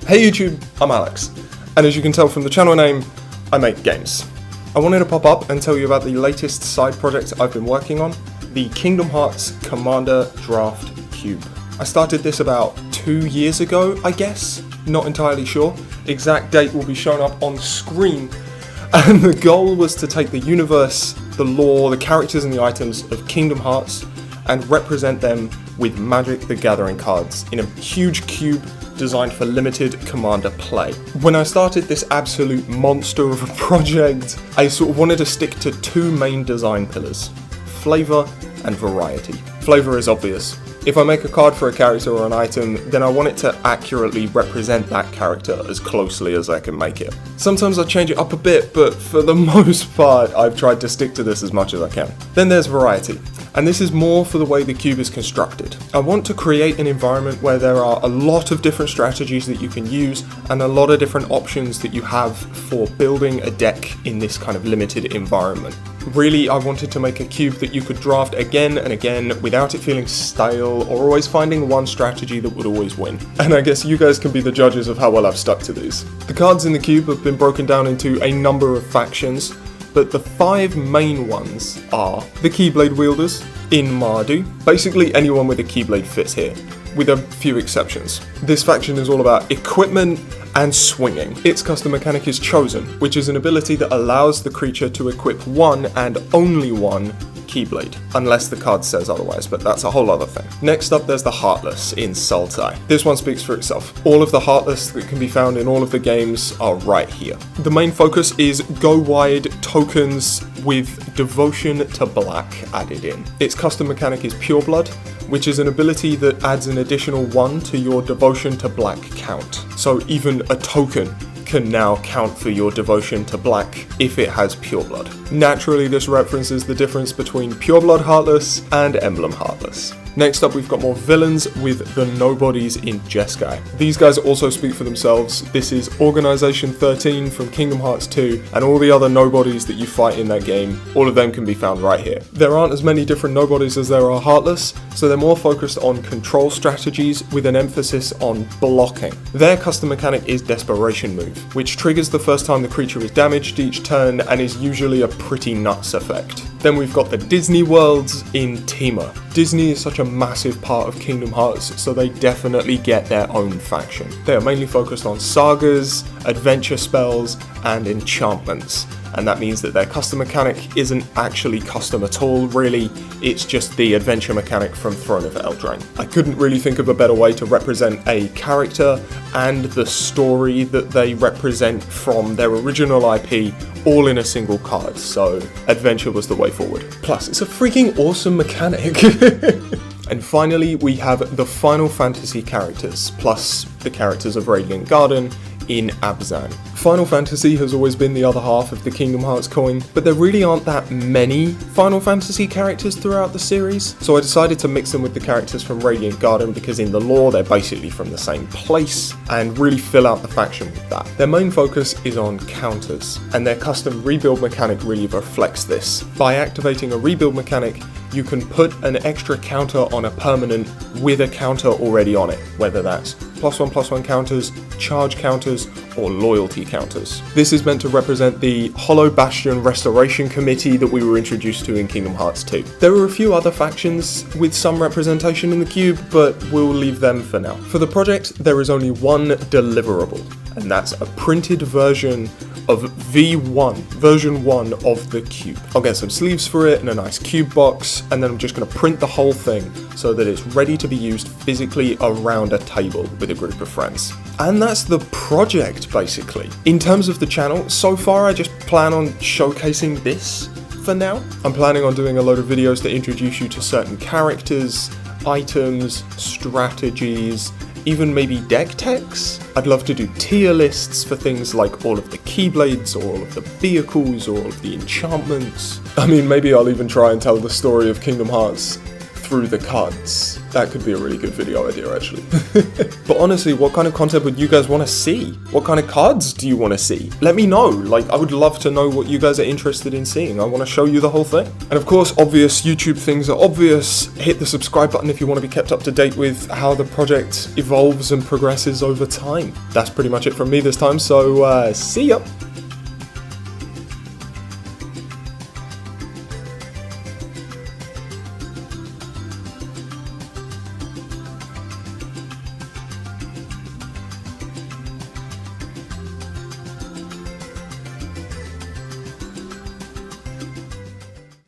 Hey YouTube, I'm Alex, and as you can tell from the channel name, I make games. I wanted to pop up and tell you about the latest side project I've been working on, the Kingdom Hearts Commander Draft Cube. I started this about 2 years ago, I guess, not entirely sure. Exact date will be shown up on screen, and the goal was to take the universe, the lore, the characters and the items of Kingdom Hearts and represent them with Magic the Gathering cards in a huge cube designed for limited Commander play. When I started this absolute monster of a project, I sort of wanted to stick to two main design pillars: flavor and variety. Flavor is obvious. If I make a card for a character or an item, then I want it to accurately represent that character as closely as I can make it. Sometimes I change it up a bit, but for the most part, I've tried to stick to this as much as I can. Then there's variety, and this is more for the way the cube is constructed. I want to create an environment where there are a lot of different strategies that you can use and a lot of different options that you have for building a deck in this kind of limited environment. Really, I wanted to make a cube that you could draft again and again without it feeling stale or always finding one strategy that would always win. And I guess you guys can be the judges of how well I've stuck to these. The cards in the cube have been broken down into a number of factions, but the 5 main ones are the Keyblade wielders in Mardu. Basically anyone with a Keyblade fits here, with a few exceptions. This faction is all about equipment and swinging. Its custom mechanic is Chosen, which is an ability that allows the creature to equip one and only one Keyblade, unless the card says otherwise, but that's a whole other thing. Next up, there's the Heartless in Sultai. This one speaks for itself. All of the Heartless that can be found in all of the games are right here. The main focus is go wide tokens with Devotion to Black added in. Its custom mechanic is Pure Blood, which is an ability that adds an additional 1 to your Devotion to Black count. So even a token can now count for your Devotion to Black if it has Pure Blood. Naturally, this references the difference between Pure Blood Heartless and Emblem Heartless. Next up, we've got more villains with the Nobodies in Jeskai. These guys also speak for themselves. This is Organization 13 from Kingdom Hearts 2, and all the other Nobodies that you fight in that game, all of them can be found right here. There aren't as many different Nobodies as there are Heartless, so they're more focused on control strategies with an emphasis on blocking. Their custom mechanic is Desperation Move, which triggers the first time the creature is damaged each turn and is usually a pretty nuts effect. Then we've got the Disney Worlds in Tima. Disney is such a massive part of Kingdom Hearts, so they definitely get their own faction. They are mainly focused on sagas, adventure spells, and enchantments. And that means that their custom mechanic isn't actually custom at all, really. It's just the adventure mechanic from Throne of Eldraine. I couldn't really think of a better way to represent a character and the story that they represent from their original IP all in a single card, so adventure was the way forward. Plus, it's a freaking awesome mechanic. And finally, we have the Final Fantasy characters, plus the characters of Radiant Garden in Abzan. Final Fantasy has always been the other half of the Kingdom Hearts coin, but there really aren't that many Final Fantasy characters throughout the series, so I decided to mix them with the characters from Radiant Garden because in the lore they're basically from the same place, and really fill out the faction with that. Their main focus is on counters, and their custom rebuild mechanic really reflects this. By activating a rebuild mechanic, you can put an extra counter on a permanent with a counter already on it, whether that's +1/+1 counters, charge counters, or loyalty counters. This is meant to represent the Hollow Bastion Restoration Committee that we were introduced to in Kingdom Hearts 2. There are a few other factions with some representation in the cube, but we'll leave them for now. For the project, there is only one deliverable, and that's a printed version of V1, version 1 of the cube. I'll get some sleeves for it and a nice cube box, and then I'm just going to print the whole thing so that it's ready to be used physically around a table with a group of friends. And that's the project, basically. In terms of the channel, so far I just plan on showcasing this for now. I'm planning on doing a load of videos to introduce you to certain characters, items, strategies, even maybe deck techs. I'd love to do tier lists for things like all of the Keyblades, or all of the vehicles, or all of the enchantments. I mean, maybe I'll even try and tell the story of Kingdom Hearts through the cards. That could be a really good video idea, actually. But honestly, what kind of content would you guys want to see? What kind of cards do you want to see? Let me know. Like, I would love to know what you guys are interested in seeing. I want to show you the whole thing. And of course, obvious YouTube things are obvious. Hit the subscribe button if you want to be kept up to date with how the project evolves and progresses over time. That's pretty much it from me this time, so see ya!